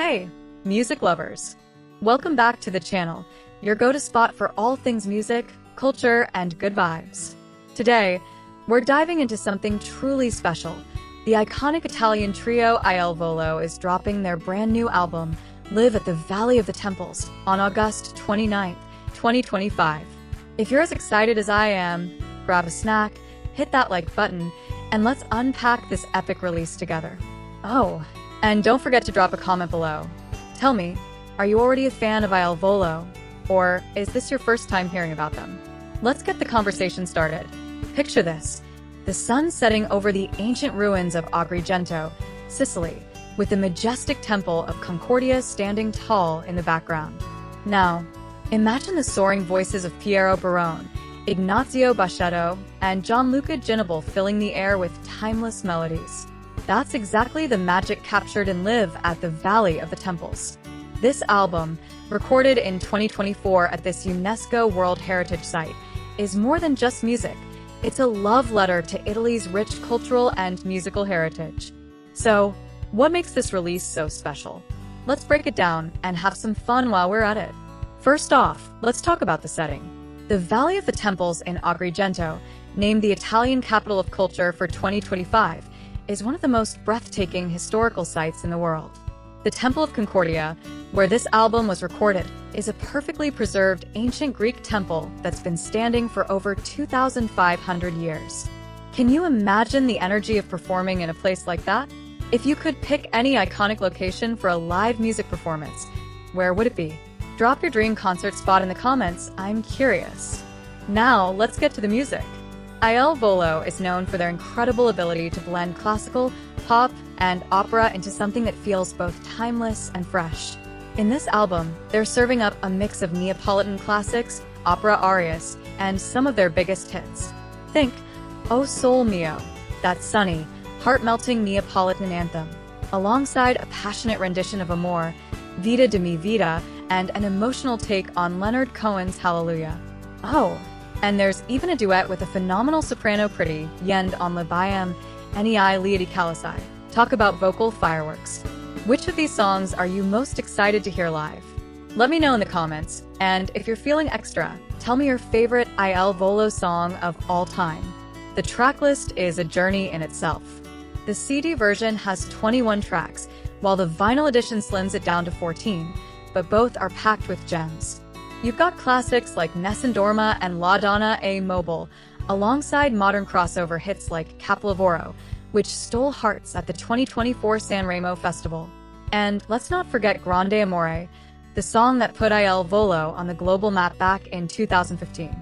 Hey, music lovers! Welcome back to the channel, your go-to spot for all things music, culture, and good vibes. Today, we're diving into something truly special. The iconic Italian trio Il Volo is dropping their brand new album, Live at the Valley of the Temples, on August 29th, 2025. If you're as excited as I am, grab a snack, hit that like button, and let's unpack this epic release together. Oh, and don't forget to drop a comment below. Tell me, are you already a fan of Il Volo? Or is this your first time hearing about them? Let's get the conversation started. Picture this: the sun setting over the ancient ruins of Agrigento, Sicily, with the majestic temple of Concordia standing tall in the background. Now, imagine the soaring voices of Piero Barone, Ignazio Bashetto, and Gianluca filling the air with timeless melodies. That's exactly the magic captured in Live at the Valley of the Temples. This album, recorded in 2024 at this UNESCO World Heritage Site, is more than just music. It's a love letter to Italy's rich cultural and musical heritage. So, what makes this release so special? Let's break it down and have some fun while we're at it. First off, let's talk about the setting. The Valley of the Temples in Agrigento, named the Italian Capital of Culture for 2025, is one of the most breathtaking historical sites in the world. The Temple of Concordia, where this album was recorded, is a perfectly preserved ancient Greek temple that's been standing for over 2,500 years. Can you imagine the energy of performing in a place like that? If you could pick any iconic location for a live music performance, where would it be? Drop your dream concert spot in the comments, I'm curious. Now, let's get to the music. Il Volo is known for their incredible ability to blend classical, pop, and opera into something that feels both timeless and fresh. In this album, they're serving up a mix of Neapolitan classics, opera arias, and some of their biggest hits. Think O Sole Mio, that sunny, heart-melting Neapolitan anthem, alongside a passionate rendition of Amor, Vita di mi vita, and an emotional take on Leonard Cohen's Hallelujah. Oh, and there's even a duet with a phenomenal soprano pretty Yend on Libiam Nei Liedi Calasai. Talk about vocal fireworks. Which of these songs are you most excited to hear live? Let me know in the comments, and if you're feeling extra, tell me your favorite Il Volo song of all time. The Tracklist is a journey in itself. The CD version has 21 tracks, while the vinyl edition slims it down to 14, but both are packed with gems. You've got classics like Nessun Dorma and La Donna e Mobile, alongside modern crossover hits like Capolavoro, which stole hearts at the 2024 Sanremo Festival. And let's not forget Grande Amore, the song that put Il Volo on the global map back in 2015.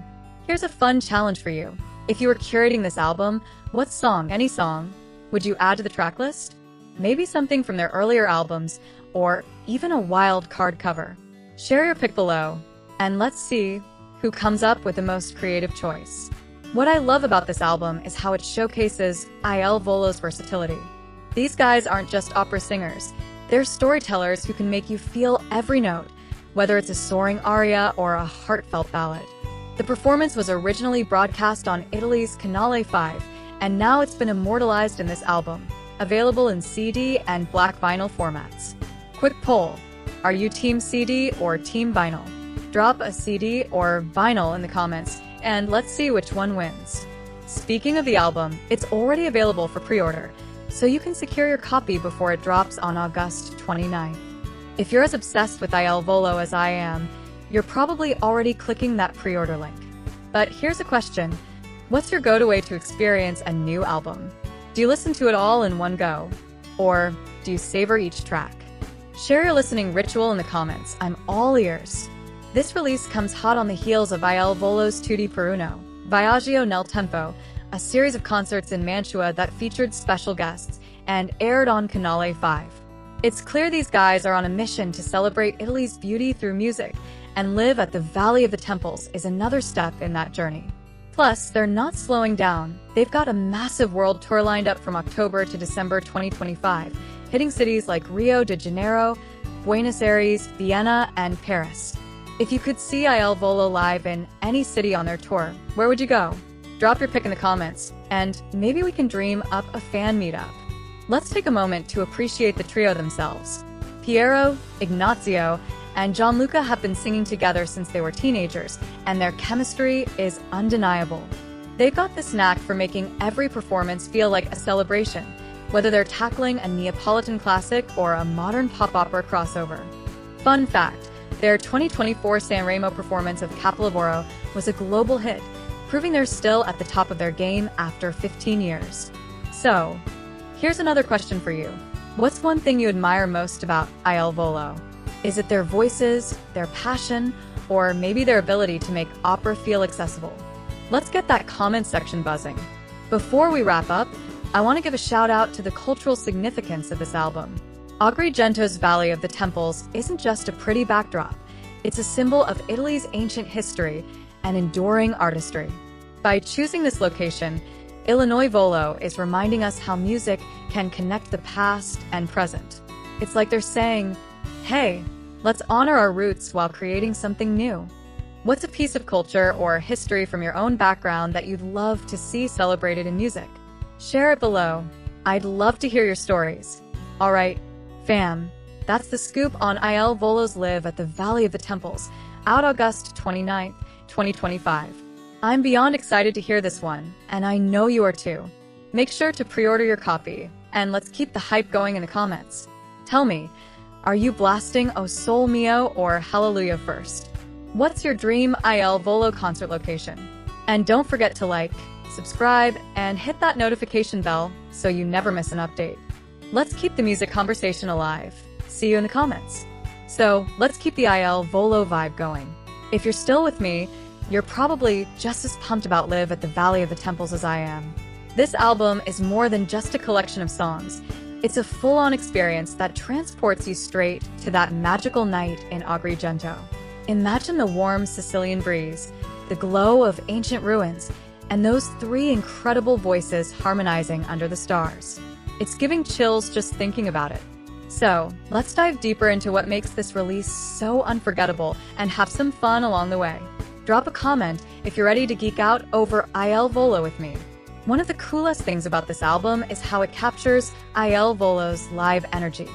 Here's a fun challenge for you. If you were curating this album, what song, any song, would you add to the track list? Maybe something from their earlier albums, or even a wild card cover. Share your pick below, and let's see who comes up with the most creative choice. What I love about this album is how it showcases Il Volo's versatility. These guys aren't just opera singers, they're storytellers who can make you feel every note, whether it's a soaring aria or a heartfelt ballad. The performance was originally broadcast on Italy's Canale 5, and now it's been immortalized in this album, available in CD and black vinyl formats. Quick poll: are you team CD or team vinyl? Drop a CD or vinyl in the comments, and let's see which one wins. Speaking of the album, it's already available for pre-order, so you can secure your copy before it drops on August 29th. If you're as obsessed with Il Volo as I am, you're probably already clicking that pre-order link. But here's a question: what's your go-to way to experience a new album? Do you listen to it all in one go? Or do you savor each track? Share your listening ritual in the comments, I'm all ears. This release comes hot on the heels of Il Volo's Tutti per Uno, Viaggio nel Tempo, a series of concerts in Mantua that featured special guests and aired on Canale 5. It's clear these guys are on a mission to celebrate Italy's beauty through music, and Live at the Valley of the Temples is another step in that journey. Plus, they're not slowing down. They've got a massive world tour lined up from October to December 2025, hitting cities like Rio de Janeiro, Buenos Aires, Vienna, and Paris. If you could see Il Volo live in any city on their tour, where would you go? Drop your pick in the comments, and maybe we can dream up a fan meetup. Let's take a moment to appreciate the trio themselves. Piero, Ignazio, and Gianluca have been singing together since they were teenagers, and their chemistry is undeniable. They've got this knack for making every performance feel like a celebration, whether they're tackling a Neapolitan classic or a modern pop opera crossover. Fun fact, their 2024 Sanremo performance of Capolavoro was a global hit, proving they're still at the top of their game after 15 years. So, here's another question for you. What's one thing you admire most about Il Volo? Is it their voices, their passion, or maybe their ability to make opera feel accessible? Let's get that comment section buzzing. Before we wrap up, I want to give a shout out to the cultural significance of this album. Agrigento's Valley of the Temples isn't just a pretty backdrop, it's a symbol of Italy's ancient history and enduring artistry. By choosing this location, Illinois Volo is reminding us how music can connect the past and present. It's like they're saying, hey, let's honor our roots while creating something new. What's a piece of culture or history from your own background that you'd love to see celebrated in music? Share it below. I'd love to hear your stories. Alright, fam, that's the scoop on Il Volo's Live at the Valley of the Temples, out August 29th, 2025. I'm beyond excited to hear this one, and I know you are too. Make sure to pre-order your copy, and let's keep the hype going in the comments. Tell me, are you blasting O Sol Mio or Hallelujah first? What's your dream Il Volo concert location? And don't forget to like, subscribe, and hit that notification bell so you never miss an update. Let's keep the music conversation alive. See you in the comments. So, let's keep the Il Volo vibe going. If you're still with me, you're probably just as pumped about Live at the Valley of the Temples as I am. This album is more than just a collection of songs. It's a full-on experience that transports you straight to that magical night in Agrigento. Imagine the warm Sicilian breeze, the glow of ancient ruins, and those three incredible voices harmonizing under the stars. It's giving chills just thinking about it. So, let's dive deeper into what makes this release so unforgettable and have some fun along the way. Drop a comment if you're ready to geek out over Il Volo with me. One of the coolest things about this album is how it captures Il Volo's live energy.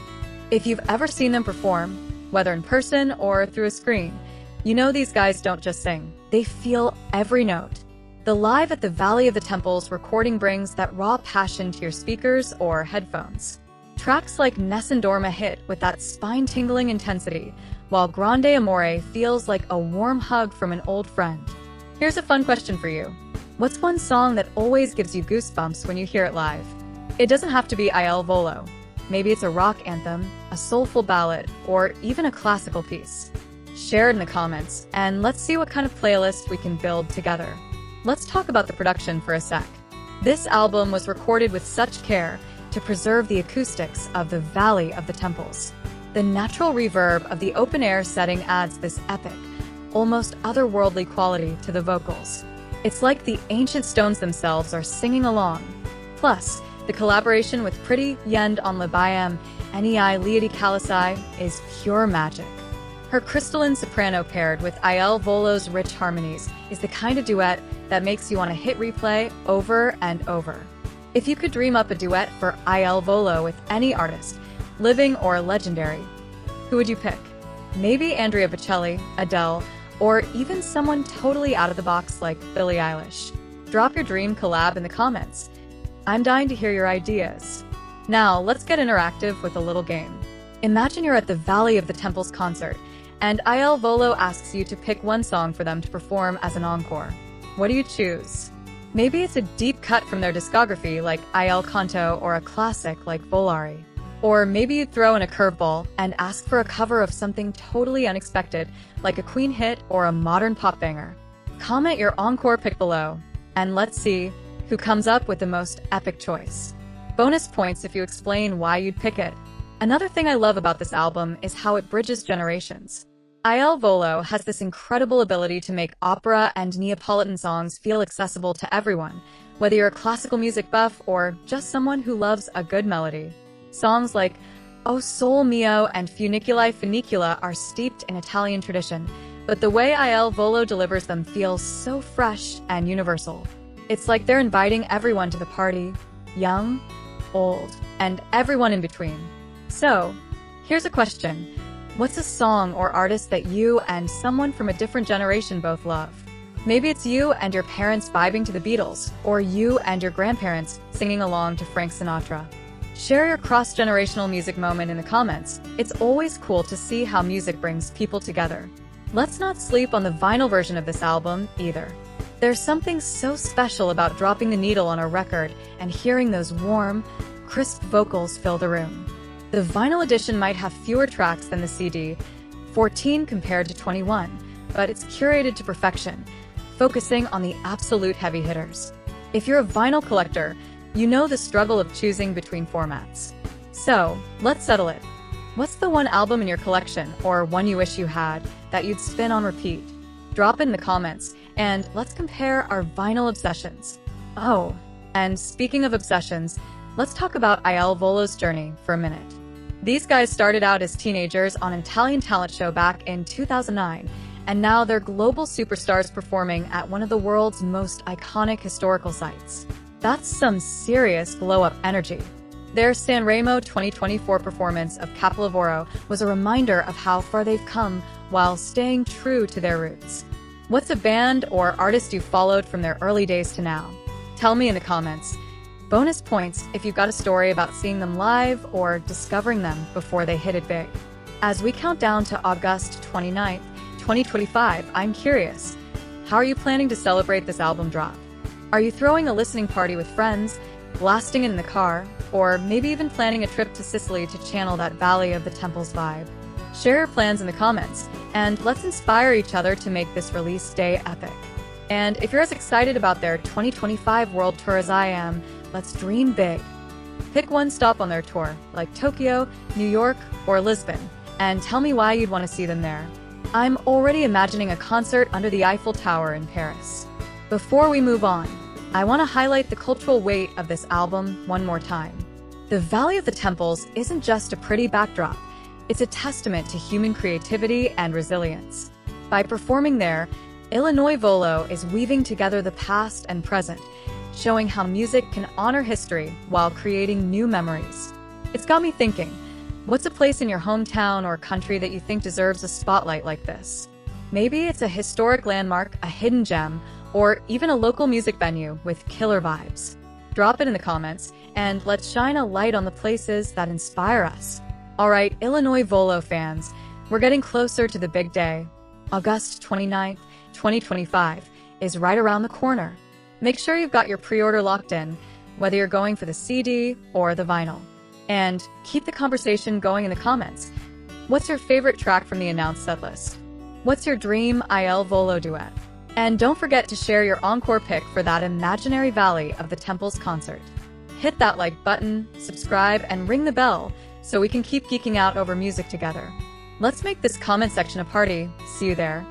If you've ever seen them perform, whether in person or through a screen, you know these guys don't just sing, they feel every note. The Live at the Valley of the Temples recording brings that raw passion to your speakers or headphones. Tracks like Nessun Dorma hit with that spine-tingling intensity, while Grande Amore feels like a warm hug from an old friend. Here's a fun question for you. What's one song that always gives you goosebumps when you hear it live? It doesn't have to be Il Volo. Maybe it's a rock anthem, a soulful ballad, or even a classical piece. Share it in the comments, and let's see what kind of playlist we can build together. Let's talk about the production for a sec. This album was recorded with such care to preserve the acoustics of the Valley of the Temples. The natural reverb of the open-air setting adds this epic, almost otherworldly quality to the vocals. It's like the ancient stones themselves are singing along. Plus, the collaboration with Pretty Yend on Le Bayam Nei Liedi Calasai is pure magic. Her crystalline soprano paired with Il Volo's rich harmonies is the kind of duet that makes you want to hit replay over and over. If you could dream up a duet for Il Volo with any artist, living or legendary, who would you pick? Maybe Andrea Bocelli, Adele, or even someone totally out of the box like Billie Eilish. Drop your dream collab in the comments. I'm dying to hear your ideas. Now, let's get interactive with a little game. Imagine you're at the Valley of the Temples concert, and Il Volo asks you to pick one song for them to perform as an encore. What do you choose? Maybe it's a deep cut from their discography like Il Canto or a classic like Volare. Or maybe you'd throw in a curveball and ask for a cover of something totally unexpected like a Queen hit or a modern pop banger. Comment your encore pick below, and let's see who comes up with the most epic choice. Bonus points if you explain why you'd pick it. Another thing I love about this album is how it bridges generations. Il Volo has this incredible ability to make opera and Neapolitan songs feel accessible to everyone, whether you're a classical music buff or just someone who loves a good melody. Songs like O Sol Mio and Funiculi Funicula are steeped in Italian tradition, but the way Il Volo delivers them feels so fresh and universal. It's like they're inviting everyone to the party, young, old, and everyone in between. So, Here's a question. What's a song or artist that you and someone from a different generation both love? Maybe it's you and your parents vibing to the Beatles, or you and your grandparents singing along to Frank Sinatra. Share your cross-generational music moment in the comments. It's always cool to see how music brings people together. Let's not sleep on the vinyl version of this album either. There's something so special about dropping the needle on a record and hearing those warm, crisp vocals fill the room. The vinyl edition might have fewer tracks than the CD, 14 compared to 21, but it's curated to perfection, focusing on the absolute heavy hitters. If you're a vinyl collector, you know the struggle of choosing between formats. So, let's settle it. What's the one album in your collection, or one you wish you had, that you'd spin on repeat? Drop it in the comments, and let's compare our vinyl obsessions. Oh, and speaking of obsessions, let's talk about Volo's journey for a minute. These guys started out as teenagers on an Italian talent show back in 2009, and now they're global superstars performing at one of the world's most iconic historical sites. That's some serious glow-up energy. Their Sanremo 2024 performance of Capolavoro was a reminder of how far they've come while staying true to their roots. What's a band or artist you followed from their early days to now? Tell me in the comments. Bonus points if you've got a story about seeing them live or discovering them before they hit it big. As we count down to August 29th, 2025, I'm curious, how are you planning to celebrate this album drop? Are you throwing a listening party with friends, blasting it in the car, or maybe even planning a trip to Sicily to channel that Valley of the Temples vibe? Share your plans in the comments, and let's inspire each other to make this release day epic. And if you're as excited about their 2025 world tour as I am, let's dream big. Pick one stop on their tour, like Tokyo, New York, or Lisbon, and tell me why you'd want to see them there. I'm already imagining a concert under the Eiffel Tower in Paris. Before we move on, I want to highlight the cultural weight of this album one more time. The Valley of the Temples isn't just a pretty backdrop, it's a testament to human creativity and resilience. By performing there, Volo is weaving together the past and present, showing how music can honor history while creating new memories. It's got me thinking, what's a place in your hometown or country that you think deserves a spotlight like this? Maybe it's a historic landmark, a hidden gem, or even a local music venue with killer vibes. Drop it in the comments, and let's shine a light on the places that inspire us. Alright, Volo fans, we're getting closer to the big day. August 29th, 2025 is right around the corner. Make sure you've got your pre-order locked in, whether you're going for the CD or the vinyl. And keep the conversation going in the comments. What's your favorite track from the announced setlist? What's your dream Volo duet? And don't forget to share your encore pick for that imaginary Valley of the Temples concert. Hit that like button, subscribe, and ring the bell so we can keep geeking out over music together. Let's make this comment section a party. See you there.